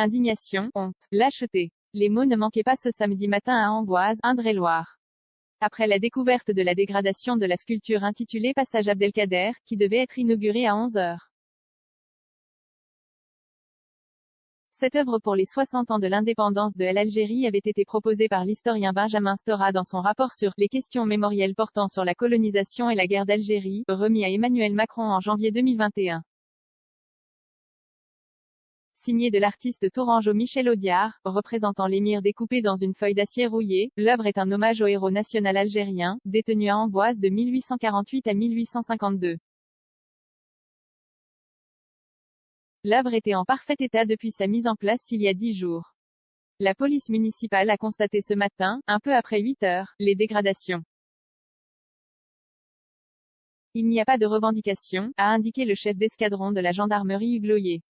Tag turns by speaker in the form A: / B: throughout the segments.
A: Indignation, honte, lâcheté. Les mots ne manquaient pas ce samedi matin à Amboise, Indre-et-Loire. Après la découverte de la dégradation de la sculpture intitulée Passage Abdelkader, qui devait être inaugurée à 11 heures. Cette œuvre pour les 60 ans de l'indépendance de l'Algérie avait été proposée par l'historien Benjamin Stora dans son rapport sur « Les questions mémorielles portant sur la colonisation et la guerre d'Algérie », remis à Emmanuel Macron en janvier 2021. Signé de l'artiste tourangeau Michel Audiard, représentant l'émir découpé dans une feuille d'acier rouillée, l'œuvre est un hommage au héros national algérien, détenu à Amboise de 1848 à 1852. L'œuvre était en parfait état depuis sa mise en place il y a 10 jours. La police municipale a constaté ce matin, un peu après 8 heures, les dégradations. Il n'y a pas de revendication, a indiqué le chef d'escadron de la gendarmerie Hugues Loyer.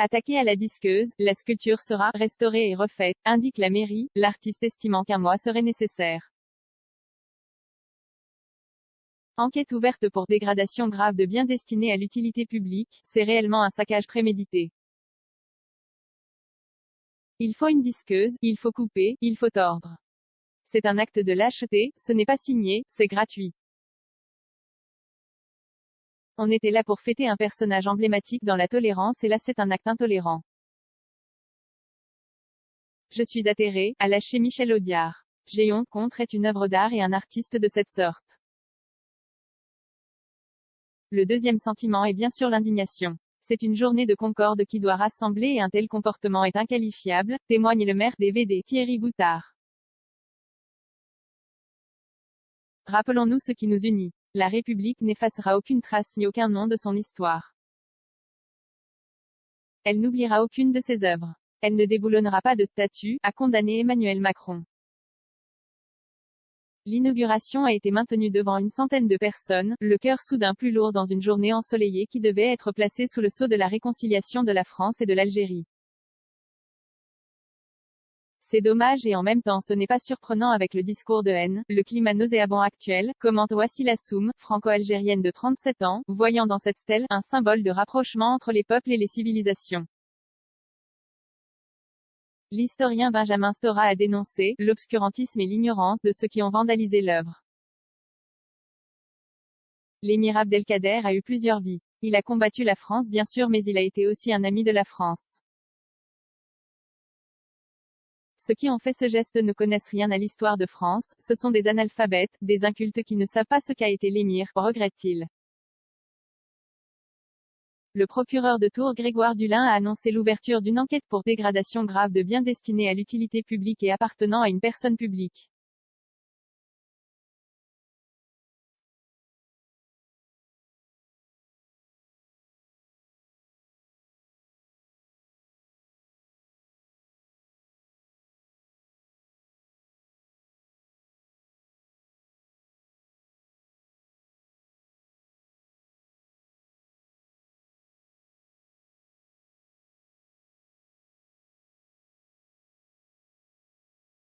A: Attaquée à la disqueuse, la sculpture sera restaurée et refaite, indique la mairie, l'artiste estimant qu'un mois serait nécessaire. Enquête ouverte pour dégradation grave de biens destinés à l'utilité publique, c'est réellement un saccage prémédité. Il faut une disqueuse, il faut couper, il faut tordre. C'est un acte de lâcheté, ce n'est pas signé, c'est gratuit. On était là pour fêter un personnage emblématique dans la tolérance et là c'est un acte intolérant. Je suis atterré, a lâché Michel Audiard. J'ai honte contre est une œuvre d'art et un artiste de cette sorte. Le deuxième sentiment est bien sûr l'indignation. C'est une journée de concorde qui doit rassembler et un tel comportement est inqualifiable, témoigne le maire des VD, Thierry Boutard. Rappelons-nous ce qui nous unit. La République n'effacera aucune trace ni aucun nom de son histoire. Elle n'oubliera aucune de ses œuvres. Elle ne déboulonnera pas de statue, a condamné Emmanuel Macron. L'inauguration a été maintenue devant une centaine de personnes, le cœur soudain plus lourd dans une journée ensoleillée qui devait être placée sous le sceau de la réconciliation de la France et de l'Algérie. C'est dommage et en même temps ce n'est pas surprenant avec le discours de haine, le climat nauséabond actuel, commente Wassila Soum, franco-algérienne de 37 ans, voyant dans cette stèle, un symbole de rapprochement entre les peuples et les civilisations. L'historien Benjamin Stora a dénoncé l'obscurantisme et l'ignorance de ceux qui ont vandalisé l'œuvre. L'émir Abdelkader a eu plusieurs vies. Il a combattu la France bien sûr mais il a été aussi un ami de la France. Ceux qui ont fait ce geste ne connaissent rien à l'histoire de France, ce sont des analphabètes, des incultes qui ne savent pas ce qu'a été l'émir, regrette-t-il. Le procureur de Tours Grégoire Dulin a annoncé l'ouverture d'une enquête pour dégradation grave de biens destinés à l'utilité publique et appartenant à une personne publique.